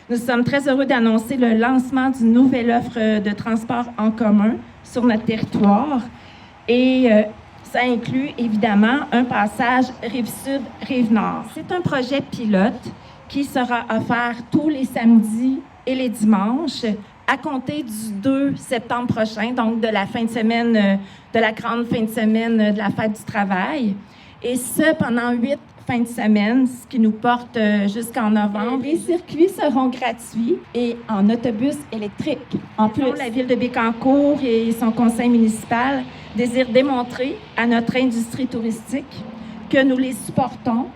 Nous sommes très heureux d'annoncer le lancement d'une nouvelle offre de transport en commun sur notre territoire. Et ça inclut évidemment un passage Rive-Sud, Rive-Nord. C'est un projet pilote qui sera offert tous les samedis et les dimanches à compter du 2 septembre prochain, donc de la fin de semaine, de la grande fin de semaine de la fête du travail. Et ce, pendant 8 fins de semaine, ce qui nous porte jusqu'en novembre. Les circuits seront gratuits et en autobus électrique. En plus, la Ville de Bécancour et son conseil municipal désirent démontrer à notre industrie touristique que nous les supportons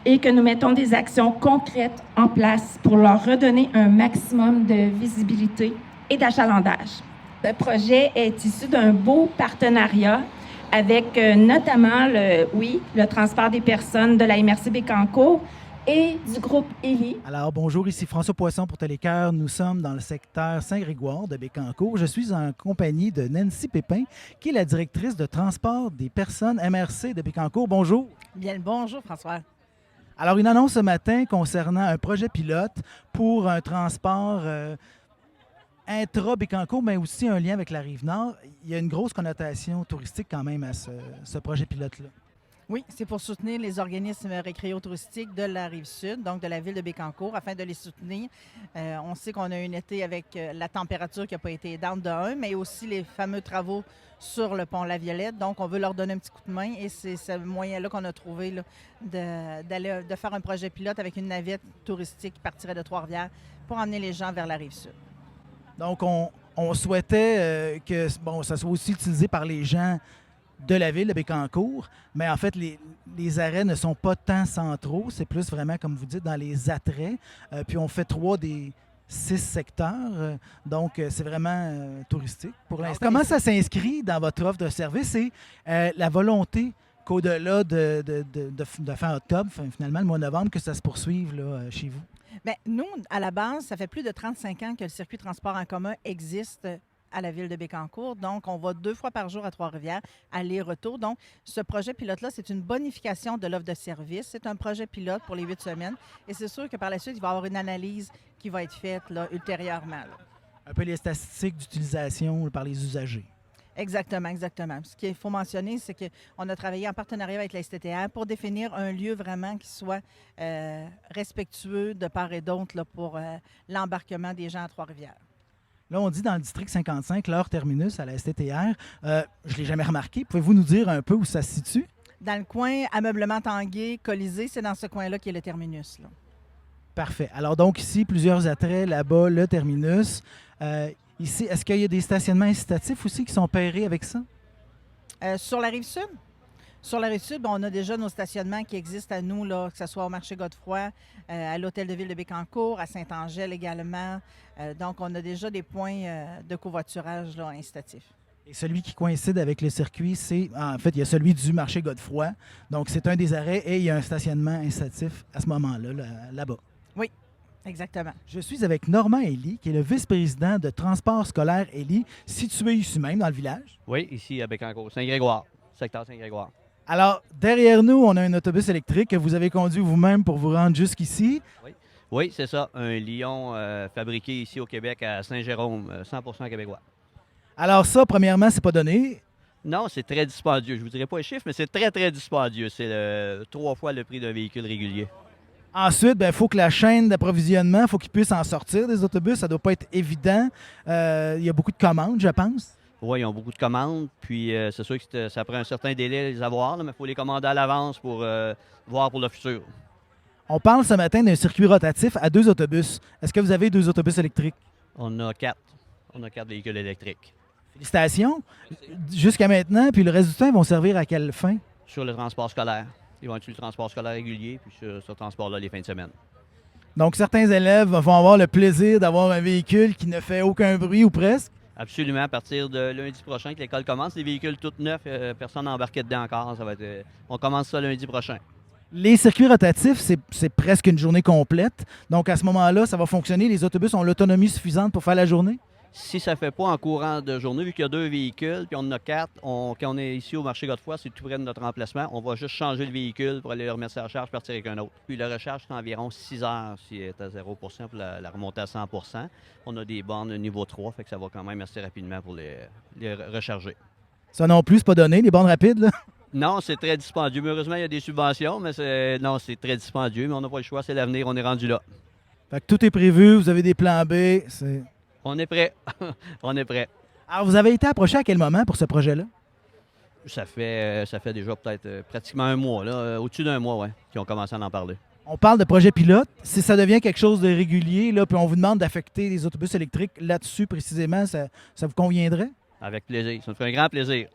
et que nous mettons des actions concrètes en place pour leur redonner un maximum de visibilité et d'achalandage. Ce projet est issu d'un beau partenariat avec notamment le transport des personnes de la MRC Bécancour et du groupe Élie. Alors bonjour, ici François Poisson pour Télécœur. Nous sommes dans le secteur Saint-Grégoire de Bécancour. Je suis en compagnie de Nancy Pépin, qui est la directrice de transport des personnes MRC de Bécancour. Bonjour. Bien le bonjour, François. Alors une annonce ce matin concernant un projet pilote pour un transport intra-Bécancour, mais aussi un lien avec la Rive-Nord. Il y a une grosse connotation touristique quand même à ce projet pilote-là. Oui, c'est pour soutenir les organismes récréotouristiques de la Rive-Sud, donc de la ville de Bécancour, afin de les soutenir. On sait qu'on a eu un été avec la température qui n'a pas été down de 1, mais aussi les fameux travaux sur le pont La Violette. Donc, on veut leur donner un petit coup de main et c'est ce moyen-là qu'on a trouvé là, de faire un projet pilote avec une navette touristique qui partirait de Trois-Rivières pour emmener les gens vers la Rive-Sud. Donc, on souhaitait que ça soit aussi utilisé par les gens de la ville de Bécancour, mais en fait, les arrêts ne sont pas tant centraux, c'est plus vraiment, comme vous dites, dans les attraits. Puis on fait 3 des 6 secteurs, donc c'est vraiment touristique pour l'instant. Comment ça s'inscrit dans votre offre de service et la volonté qu'au-delà de fin octobre, finalement, le mois de novembre, que ça se poursuive là, chez vous? Bien, nous, à la base, ça fait plus de 35 ans que le circuit de transport en commun existe à la ville de Bécancour. Donc, on va 2 fois par jour à Trois-Rivières, aller-retour. Donc, ce projet pilote-là, c'est une bonification de l'offre de service. C'est un projet pilote pour les 8 semaines. Et c'est sûr que par la suite, il va y avoir une analyse qui va être faite là, ultérieurement. Là. Un peu les statistiques d'utilisation par les usagers. Exactement, exactement. Ce qu'il faut mentionner, c'est qu'on a travaillé en partenariat avec la STTR pour définir un lieu vraiment qui soit respectueux de part et d'autre là, pour l'embarquement des gens à Trois-Rivières. Là, on dit dans le district 55, l'heure terminus à la STTR. Je ne l'ai jamais remarqué. Pouvez-vous nous dire un peu où ça se situe? Dans le coin Ameublement Tanguay, Colisée, c'est dans ce coin-là qui est le terminus. Là. Parfait. Alors donc ici, plusieurs attraits, là-bas, le terminus. Ici, est-ce qu'il y a des stationnements incitatifs aussi qui sont pairés avec ça? Sur la Rive-Sud? Sur la Rive-Sud, on a déjà nos stationnements qui existent à nous, là, que ce soit au marché Godefroy, à l'Hôtel de Ville de Bécancour, à Saint-Angèle également. Donc, on a déjà des points de covoiturage là, incitatifs. Et celui qui coïncide avec le circuit, c'est... En fait, il y a celui du marché Godefroy. Donc, c'est un des arrêts et il y a un stationnement incitatif à ce moment-là, là-bas. Oui, exactement. Je suis avec Normand Elie, qui est le vice-président de Transport scolaire Élie, situé ici même, dans le village. Oui, ici à Bécancour, Saint-Grégoire, secteur Saint-Grégoire. Alors, derrière nous, on a un autobus électrique que vous avez conduit vous-même pour vous rendre jusqu'ici. Oui, c'est ça, un Lion fabriqué ici au Québec à Saint-Jérôme, 100% québécois. Alors ça, premièrement, c'est pas donné. Non, c'est très dispendieux. Je ne vous dirai pas le chiffre, mais c'est très, très dispendieux. C'est 3 fois le prix d'un véhicule régulier. Ensuite, il faut que la chaîne d'approvisionnement, il faut qu'ils puissent en sortir des autobus. Ça ne doit pas être évident. Il y a beaucoup de commandes, je pense. Oui, ils ont beaucoup de commandes. Puis c'est sûr que ça prend un certain délai à les avoir, là, mais il faut les commander à l'avance pour voir pour le futur. On parle ce matin d'un circuit rotatif à 2 autobus. Est-ce que vous avez 2 autobus électriques? On a 4. On a 4 véhicules électriques. Félicitations. Jusqu'à maintenant, puis le reste du temps, ils vont servir à quelle fin? Sur le transport scolaire. Ils vont utiliser le transport scolaire régulier, puis sur ce transport-là, les fins de semaine. Donc, certains élèves vont avoir le plaisir d'avoir un véhicule qui ne fait aucun bruit ou presque? Absolument. À partir de lundi prochain que l'école commence, les véhicules tout neufs, personne n'a embarqué dedans encore. Ça va être, on commence ça lundi prochain. Les circuits rotatifs, c'est presque une journée complète. Donc, à ce moment-là, ça va fonctionner. Les autobus ont l'autonomie suffisante pour faire la journée? Si ça ne fait pas en courant de journée, vu qu'il y a 2 véhicules, puis on en a 4, quand on est ici au marché Godefroy, c'est tout près de notre emplacement, on va juste changer le véhicule pour aller le remettre à la charge, partir avec un autre. Puis la recharge, c'est environ 6 heures si elle est à 0 pour la remonter à 100 On a des bornes niveau 3, fait que ça va quand même assez rapidement pour les recharger. Ça non plus, c'est pas donné, les bornes rapides, là. Non, c'est très dispendieux. Heureusement, il y a des subventions, mais c'est très dispendieux, mais on n'a pas le choix, c'est l'avenir, on est rendu là. Fait que tout est prévu, vous avez des plans B. On est prêt. On est prêt. Alors, vous avez été approché à quel moment pour ce projet-là? Ça fait déjà peut-être pratiquement un mois, là, au-dessus d'un mois, ouais, qu'ils ont commencé à en parler. On parle de projet pilote. Si ça devient quelque chose de régulier, là, puis on vous demande d'affecter les autobus électriques là-dessus précisément, ça vous conviendrait? Avec plaisir. Ça nous fait un grand plaisir.